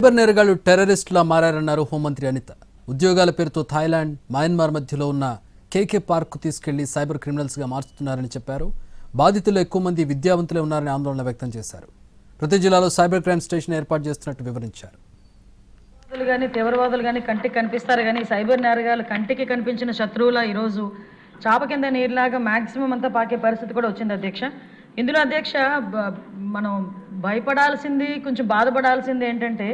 Cyber నేరగాళ్లు టెర్రరిస్టులా మారారన్నారు హోంమంత్రి అనిత. ఉద్యోగాల పేరుతో థాయిలాండ్, మయన్మార్ మధ్యలో ఉన్న కేకే పార్క్ తీసుకెళ్లి సైబర్ క్రిమినల్స్గా మార్చుతున్నారని చెప్పారు. బాధితులు ఎక్కువ మంది విద్యావంతులే ఉన్నారని ఆందోళన వ్యక్తం చేశారు. ప్రతి జిల్లాలో సైబర్ క్రైమ్ స్టేషన్ ఏర్పాటు చేస్తున్నట్టు వివరించారు. తీవ్రవాదులు కానీ కంటికి కనిపిస్తారు కానీ సైబర్ నేరగాళ్ళు కంటికి కనిపించిన శత్రువుల ఈరోజు చాప కింద నీరులాగా మ్యాక్సిమం అంతా పాకే పరిస్థితి కూడా వచ్చింది అధ్యక్ష. ఇందులో అధ్యక్ష మనం భయపడాల్సింది, కొంచెం బాధపడాల్సింది ఏంటంటే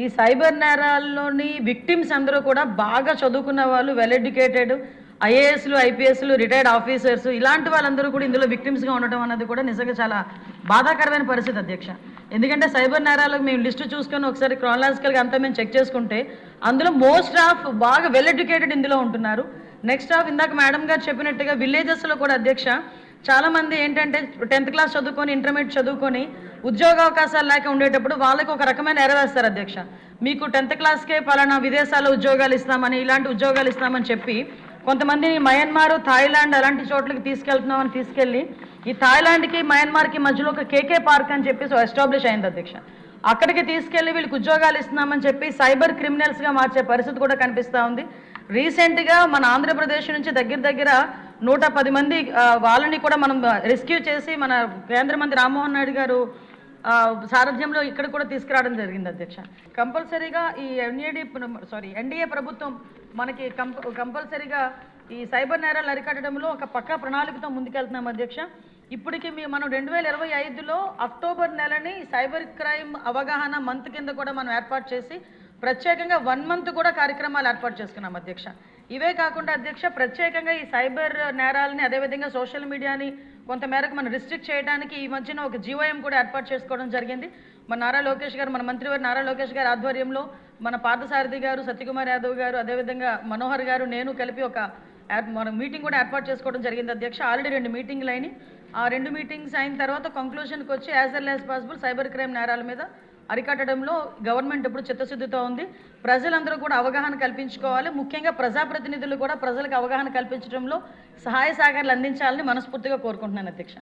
ఈ సైబర్ నేరాల్లోని విక్టిమ్స్ అందరూ కూడా బాగా చదువుకున్న వాళ్ళు, వెల్ ఎడ్యుకేటెడ్, ఐఏఎస్లు, ఐపీఎస్లు, రిటైర్డ్ ఆఫీసర్స్, ఇలాంటి వాళ్ళందరూ కూడా ఇందులో విక్టిమ్స్గా ఉండటం అన్నది కూడా నిజంగా చాలా బాధాకరమైన పరిస్థితి అధ్యక్ష. ఎందుకంటే సైబర్ నేరాలకు మేము లిస్టు చూసుకొని ఒకసారి క్రానలాజికల్గా అంతా మేము చెక్ చేసుకుంటే అందులో మోస్ట్ ఆఫ్ బాగా వెల్ ఎడ్యుకేటెడ్ ఇందులో ఉంటున్నారు. నెక్స్ట్ ఆఫ్ ఇందాక మేడం గారు చెప్పినట్టుగా విలేజెస్లో కూడా అధ్యక్ష చాలామంది ఏంటంటే 10th క్లాస్ చదువుకొని, ఇంటర్మీడియట్ చదువుకొని ఉద్యోగ అవకాశాలు లేక ఉండేటప్పుడు వాళ్ళకి ఒక రకమైన ఎరవేస్తారు అధ్యక్ష. మీకు 10th క్లాస్కే పలానా విదేశాల్లో ఉద్యోగాలు ఇస్తామని, ఇలాంటి ఉద్యోగాలు ఇస్తామని చెప్పి కొంతమందిని మయన్మార్, థాయిలాండ్ అలాంటి చోట్లకి తీసుకెళ్తున్నామని తీసుకెళ్ళి ఈ థాయిలాండ్కి, మయన్మార్కి మధ్యలో ఒక కేకే పార్క్ అని చెప్పి ఎస్టాబ్లిష్ అయింది అధ్యక్ష. అక్కడికి తీసుకెళ్లి వీళ్ళకి ఉద్యోగాలు ఇస్తున్నామని చెప్పి సైబర్ క్రిమినల్స్గా మార్చే పరిస్థితి కూడా కనిపిస్తూ ఉంది. రీసెంట్గా మన ఆంధ్రప్రదేశ్ నుంచి దగ్గర 110 మంది వాళ్ళని కూడా మనం రెస్క్యూ చేసి మన కేంద్ర మంత్రి రామ్మోహన్ నాయుడు గారు సారథ్యంలో ఇక్కడ కూడా తీసుకురావడం జరిగింది అధ్యక్ష. కంపల్సరీగా ఈ ఎన్డీఏ ప్రభుత్వం మనకి కంపల్సరీగా ఈ సైబర్ నేరాలు అరికట్టడంలో ఒక పక్కా ప్రణాళికతో ముందుకెళ్తున్నాం అధ్యక్ష. ఇప్పటికి మనం 2025లో అక్టోబర్ నెలని సైబర్ క్రైమ్ అవగాహన మంత్ కింద కూడా మనం ఏర్పాటు చేసి ప్రత్యేకంగా 1 month కూడా కార్యక్రమాలు ఏర్పాటు చేసుకున్నాం అధ్యక్ష. ఇవే కాకుండా అధ్యక్ష ప్రత్యేకంగా ఈ సైబర్ నేరాలని, అదేవిధంగా సోషల్ మీడియాని కొంతమేరకు మనం రిస్ట్రిక్ట్ చేయడానికి ఈ మధ్యన ఒక జీవోఎం కూడా ఏర్పాటు చేసుకోవడం జరిగింది. మన నారా లోకేష్ గారు, మన మంత్రివారి నారా లోకేష్ గారి ఆధ్వర్యంలో మన పార్థసారథి గారు, సత్యకుమార్ యాదవ్ గారు, అదేవిధంగా మనోహర్ గారు, నేను కలిపి మన మీటింగ్ కూడా ఏర్పాటు చేసుకోవడం జరిగింది అధ్యక్ష. ఆల్రెడీ 2 మీటింగ్లు అయినాయి. ఆ 2 మీటింగ్స్ అయిన తర్వాత కంక్లూషన్కి వచ్చి as early as possible cyber crime నేరాల మీద అరికట్టడంలో గవర్నమెంట్ ఇప్పుడు చిత్తశుద్ధితో ఉంది. ప్రజలందరూ కూడా అవగాహన కల్పించుకోవాలి. ముఖ్యంగా ప్రజాప్రతినిధులు కూడా ప్రజలకు అవగాహన కల్పించడంలో సహాయ సహకారాలు అందించాలని మనస్ఫూర్తిగా కోరుకుంటున్నాను అధ్యక్ష.